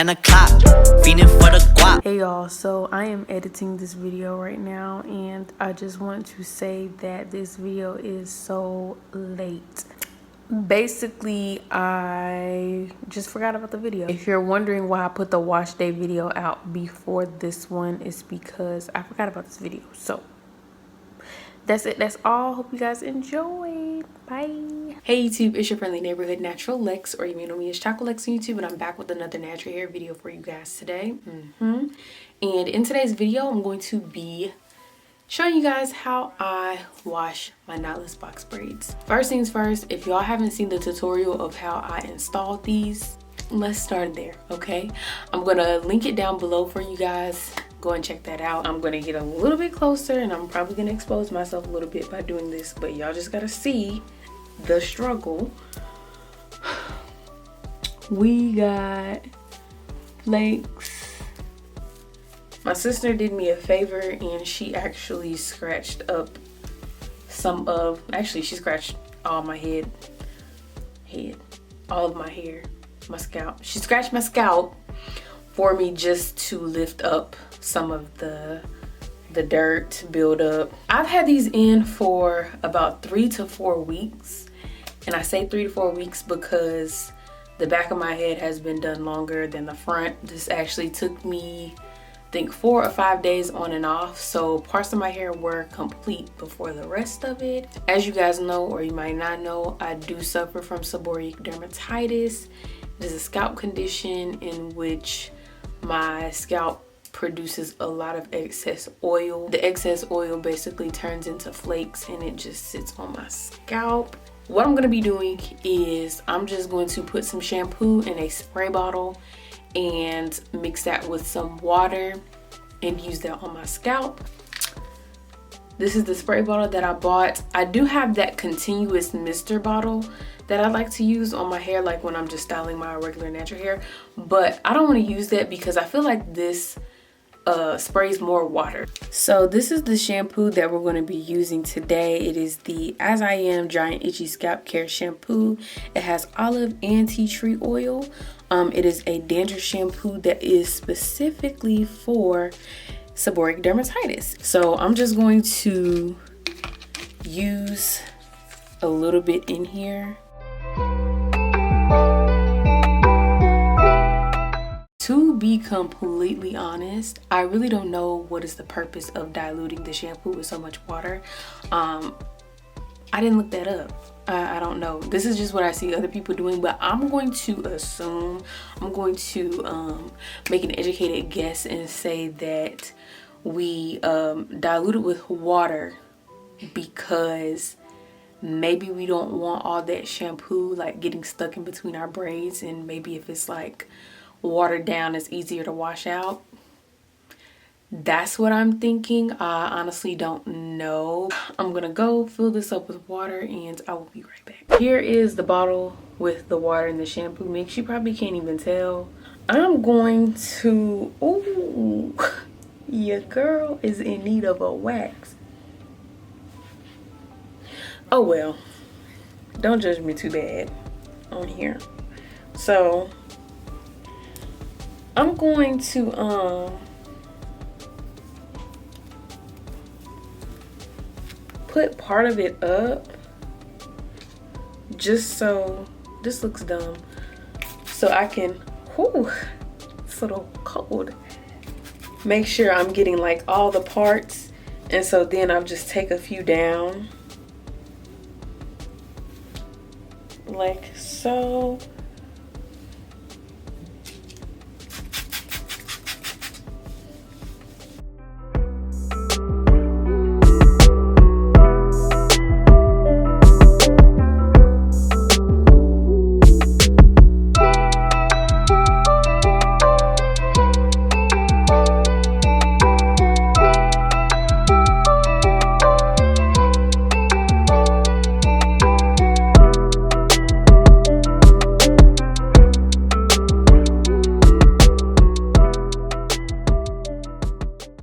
10 o'clock, feeding for the guap. Hey y'all, so I am editing this video right now and I just want to say that this video is so late. Basically, I just forgot about the video. If you're wondering why I put the wash day video out before this one, it's because I forgot about this video. So that's it. That's all. Hope you guys enjoyed. Bye. Hey YouTube, it's your friendly neighborhood natural Lex, or you may know me as thechocolex on YouTube, and I'm back with another natural hair video for you guys today. And in today's video, I'm going to be showing you guys how I wash my knotless box braids. First things first, if y'all haven't seen the tutorial of how I installed these, let's start there, okay? I'm gonna link it down below for you guys. Go and check that out. I'm gonna get a little bit closer and I'm probably gonna expose myself a little bit by doing this, but y'all just gotta see the struggle. We got flakes. My sister did me a favor and she actually scratched up some of, actually she scratched all my all of my hair, my scalp. She scratched my scalp for me just to lift up some of the dirt buildup. I've had these in for about 3 to 4 weeks. And I say 3 to 4 weeks because the back of my head has been done longer than the front. This actually took me, I think, 4 or 5 days on and off. So parts of my hair were complete before the rest of it. As you guys know, or you might not know, I do suffer from seborrheic dermatitis. It is a scalp condition in which my scalp produces a lot of excess oil. The excess oil basically turns into flakes and it just sits on my scalp. What I'm gonna be doing is I'm just going to put some shampoo in a spray bottle and mix that with some water and use that on my scalp. This is the spray bottle that I bought. I do have that continuous mister bottle that I like to use on my hair, like when I'm just styling my regular natural hair, but I don't want to use that because I feel like this sprays more water. So this is the shampoo that we're going to be using today. It is the As I Am Dry and Itchy Scalp Care Shampoo. It has olive and tea tree oil. It is a dandruff shampoo that is specifically for seborrheic dermatitis. So I'm just going to use a little bit in here. To be completely honest, I really don't know what is the purpose of diluting the shampoo with so much water. I didn't look that up. I don't know. This is just what I see other people doing, but I'm going to assume, I'm going to make an educated guess and say that we dilute it with water because maybe we don't want all that shampoo like getting stuck in between our braids, and maybe if it's like watered down, it's easier to wash out. That's what I'm thinking. I honestly don't know. I'm gonna go fill this up with water and I will be right back. Here is the bottle with the water and the shampoo mix. You probably can't even tell. I'm going to, ooh, your girl is in need of a wax. Oh well, don't judge me too bad on here. So I'm going to put part of it up just so, this looks dumb, so I can, whew, it's a little cold, make sure I'm getting like all the parts. And so then I'll just take a few down like so.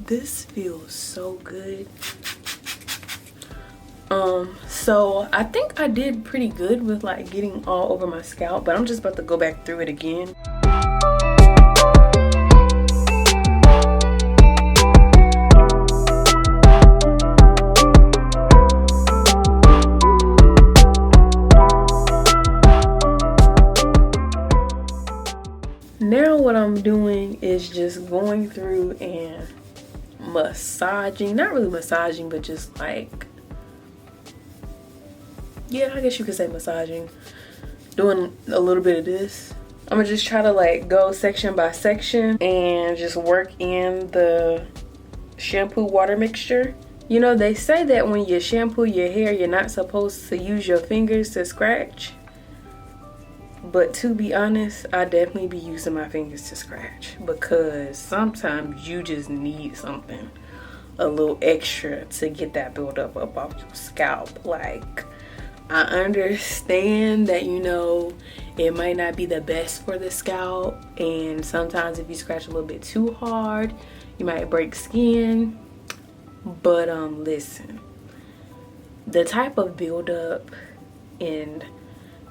This feels so good. So I think I did pretty good with like getting all over my scalp, but I'm just about to go back through it again. what I'm doing is just going through and massaging, not really massaging, but just like, yeah, I guess you could say massaging, doing a little bit of this. I'm gonna just try to like go section by section and just work in the shampoo water mixture. You know, they say that when you shampoo your hair, you're not supposed to use your fingers to scratch. But to be honest, I definitely be using my fingers to scratch because sometimes you just need something a little extra to get that buildup up off your scalp. Like, I understand that, you know, it might not be the best for the scalp, and sometimes if you scratch a little bit too hard, you might break skin. But listen, the type of buildup and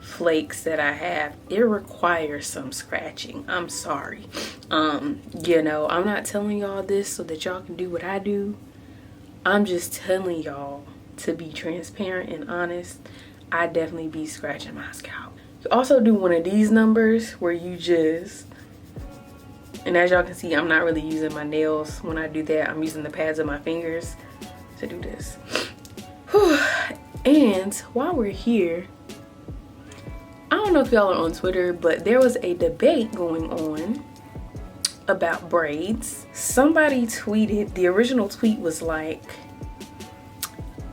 flakes that I have, it requires some scratching. I'm sorry. You know, I'm not telling y'all this so that y'all can do what I do. I'm just telling y'all to be transparent and honest. I definitely be scratching my scalp. You also do one of these numbers where you just, and as y'all can see, I'm not really using my nails when I do that. I'm using the pads of my fingers to do this. Whew. And while we're here, I don't know if y'all are on Twitter, but there was a debate going on about braids. Somebody tweeted, the original tweet was like,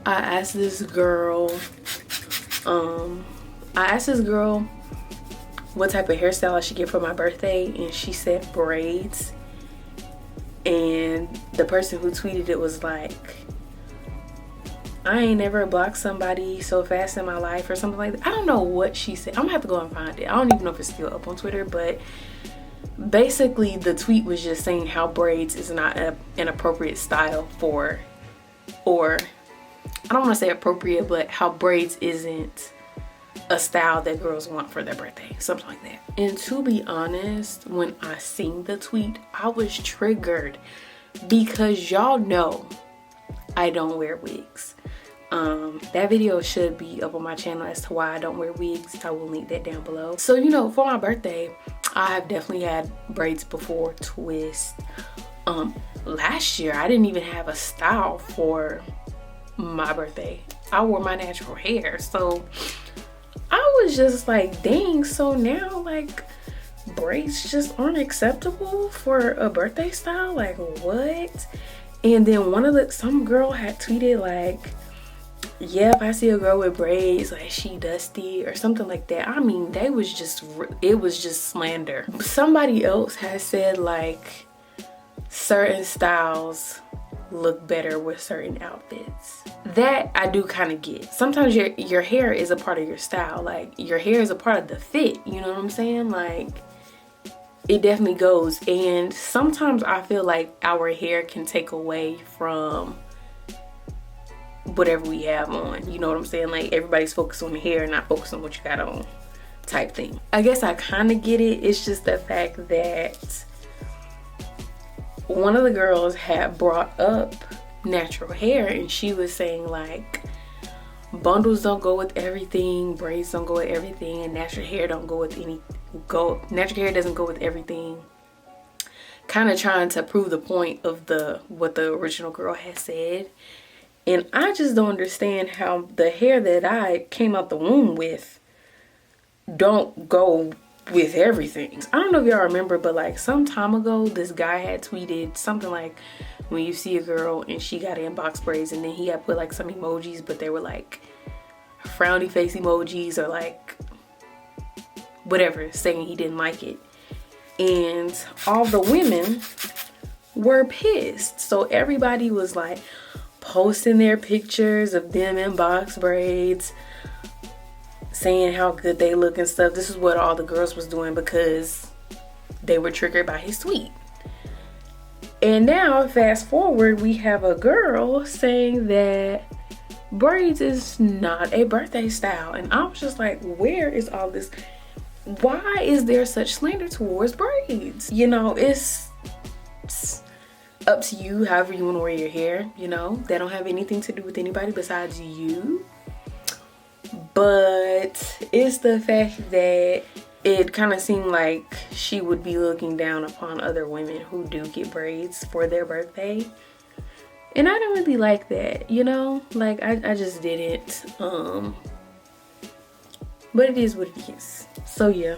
I asked this girl what type of hairstyle I should get for my birthday, and she said braids. And the person who tweeted it was like, I ain't never blocked somebody so fast in my life, or something like that. I don't know what she said. I'm gonna have to go and find it. I don't even know if it's still up on Twitter, but basically the tweet was just saying how braids is not an appropriate style for, or I don't want to say appropriate, but how braids isn't a style that girls want for their birthday, something like that. And to be honest, when I seen the tweet, I was triggered because y'all know I don't wear wigs. That video should be up on my channel as to why I don't wear wigs. I will link that down below. So, you know, for my birthday, I have definitely had braids before, twists. Last year, I didn't even have a style for my birthday. I wore my natural hair. So I was just like, dang, so now like braids just aren't acceptable for a birthday style? Like, what? And then some girl had tweeted like, yeah, if I see a girl with braids, like she dusty or something like that. I mean, it was just slander. Somebody else has said like certain styles look better with certain outfits. That I do kind of get. Sometimes your hair is a part of your style. Like, your hair is a part of the fit, you know what I'm saying? Like, it definitely goes. And sometimes I feel like our hair can take away from whatever we have on, you know what I'm saying? Like, everybody's focused on the hair and not focused on what you got on, type thing. I guess I kind of get it. It's just the fact that one of the girls had brought up natural hair, and she was saying like, bundles don't go with everything, braids don't go with everything, and natural hair don't go with natural hair doesn't go with everything. Kind of trying to prove the point of what the original girl had said. And I just don't understand how the hair that I came out the womb with don't go with everything. I don't know if y'all remember, but like some time ago, this guy had tweeted something like, when you see a girl and she got inbox braids, and then he had put like some emojis, but they were like frowny face emojis or like whatever, saying he didn't like it. And all the women were pissed. So everybody was like posting their pictures of them in box braids, saying how good they look and stuff. This is what all the girls was doing because they were triggered by his tweet. And now, fast forward, we have a girl saying that braids is not a birthday style. And I was just like, where is all this? Why is there such slander towards braids? You know, it's up to you, however you want to wear your hair. You know, they don't have anything to do with anybody besides you. But it's the fact that it kind of seemed like she would be looking down upon other women who do get braids for their birthday. And I didn't really like that, you know? Like, I just didn't. But it is what it is. So yeah,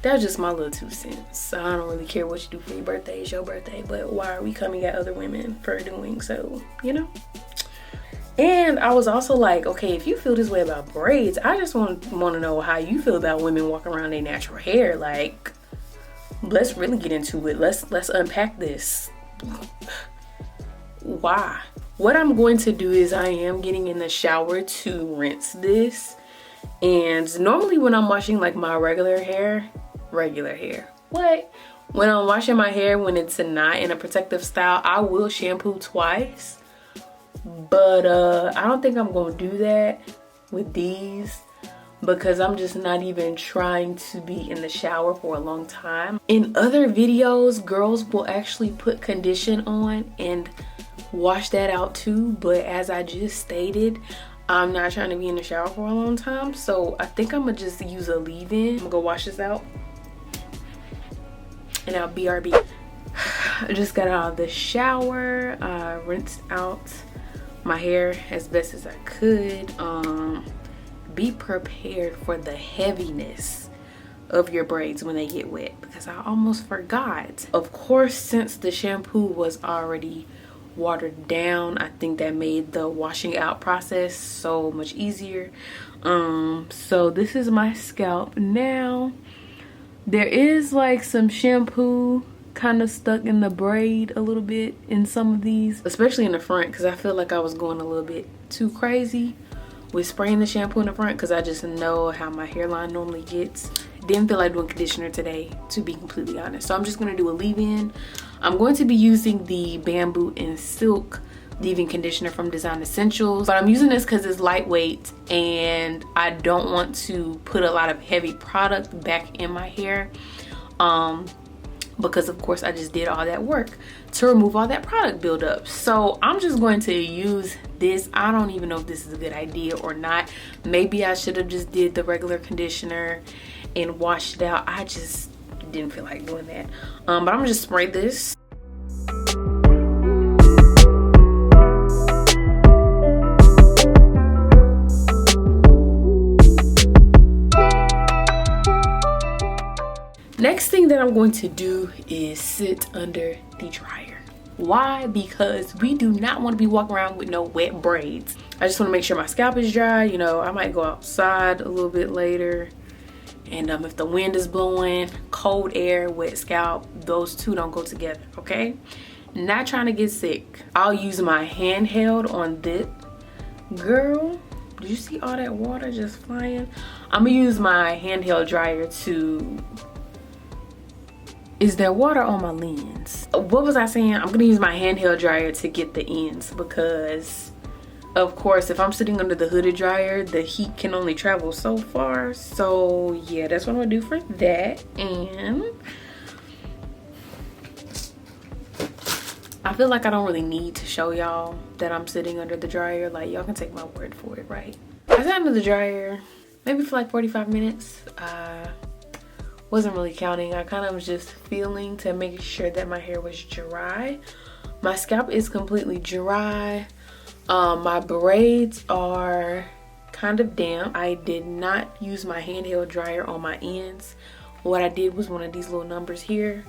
that's just my little 2 cents. I don't really care what you do for your birthday. It's your birthday. But why are we coming at other women for doing so, you know? And I was also like, okay, if you feel this way about braids, I just want to know how you feel about women walking around their natural hair. Like, let's really get into it. Let's unpack this. Why? What I'm going to do is I am getting in the shower to rinse this. And normally when I'm washing like my regular hair, what? When I'm washing my hair, when it's not in a protective style, I will shampoo twice. But I don't think I'm gonna do that with these because I'm just not even trying to be in the shower for a long time. In other videos, girls will actually put condition on and wash that out too, but as I just stated, I'm not trying to be in the shower for a long time, so I think I'm gonna just use a leave-in. I'm gonna go wash this out and I'll BRB. I just got out of the shower, rinsed out my hair as best as I could. Be prepared for the heaviness of your braids when they get wet because I almost forgot. Of course, since the shampoo was already watered down, I think that made the washing out process so much easier. So this is my scalp now. There is like some shampoo kind of stuck in the braid a little bit in some of these, especially in the front, because I feel like I was going a little bit too crazy with spraying the shampoo in the front because I just know how my hairline normally gets. Didn't feel like doing conditioner today, to be completely honest. So I'm just going to do a leave-in. I'm going to be using the Bamboo and Silk leave-in conditioner from Design Essentials, but I'm using this because it's lightweight and I don't want to put a lot of heavy product back in my hair. Because of course I just did all that work to remove all that product buildup. So I'm just going to use this. I don't even know if this is a good idea or not. Maybe I should have just did the regular conditioner and washed it out. I just didn't feel like doing that. But I'm gonna just spray this. Next thing that I'm going to do is sit under the dryer. Why? Because we do not want to be walking around with no wet braids. I just want to make sure my scalp is dry. You know, I might go outside a little bit later. And if the wind is blowing, cold air, wet scalp, those two don't go together, okay? Not trying to get sick. I'll use my handheld on this. Girl, did you see all that water just flying? I'm gonna use my handheld dryer to... Is there water on my lens? What was I saying? I'm gonna use my handheld dryer to get the ends because of course if I'm sitting under the hooded dryer, the heat can only travel so far. So yeah, that's what I'm gonna do for that. And I feel like I don't really need to show y'all that I'm sitting under the dryer. Like, y'all can take my word for it, right? I sat under the dryer maybe for like 45 minutes. Wasn't really counting. I kind of was just feeling to make sure that my hair was dry. My scalp is completely dry. My braids are kind of damp. I did not use my handheld dryer on my ends. What I did was one of these little numbers here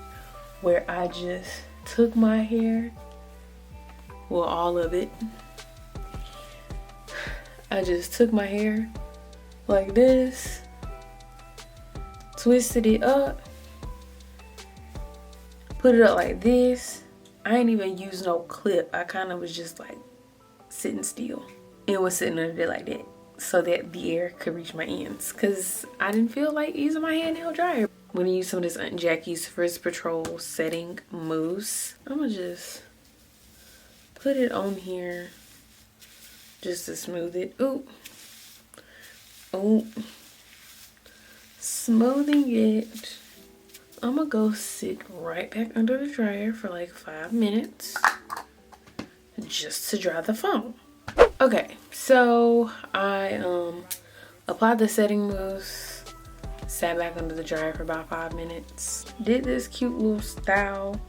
where I just took my hair, well, all of it. I just took my hair like this, twisted it up, put it up like this. I ain't even use no clip. I kind of was just like sitting still and was sitting under there like that so that the air could reach my ends because I didn't feel like using my handheld dryer. I'm gonna use some of this Aunt Jackie's First Patrol setting mousse. I'm gonna just put it on here just to smooth it. Ooh, ooh. Smoothing it. I'm gonna go sit right back under the dryer for like 5 minutes just to dry the foam. Okay, so I applied the setting mousse. sat back under the dryer for about 5 minutes, did this cute little style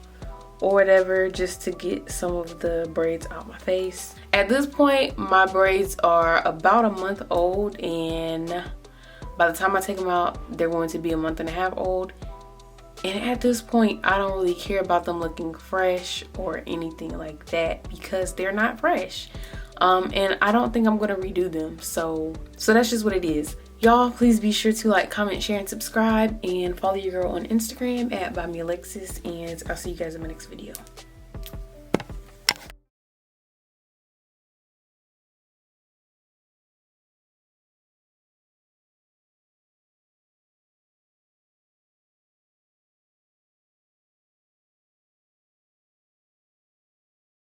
or whatever just to get some of the braids out my face. At this point, my braids are about a month old, and by the time I take them out, they're going to be a month and a half old. And at this point, I don't really care about them looking fresh or anything like that because they're not fresh. And I don't think I'm gonna redo them. So that's just what it is. Y'all, please be sure to like, comment, share, and subscribe, and follow your girl on Instagram at ByMeAlexis, and I'll see you guys in my next video.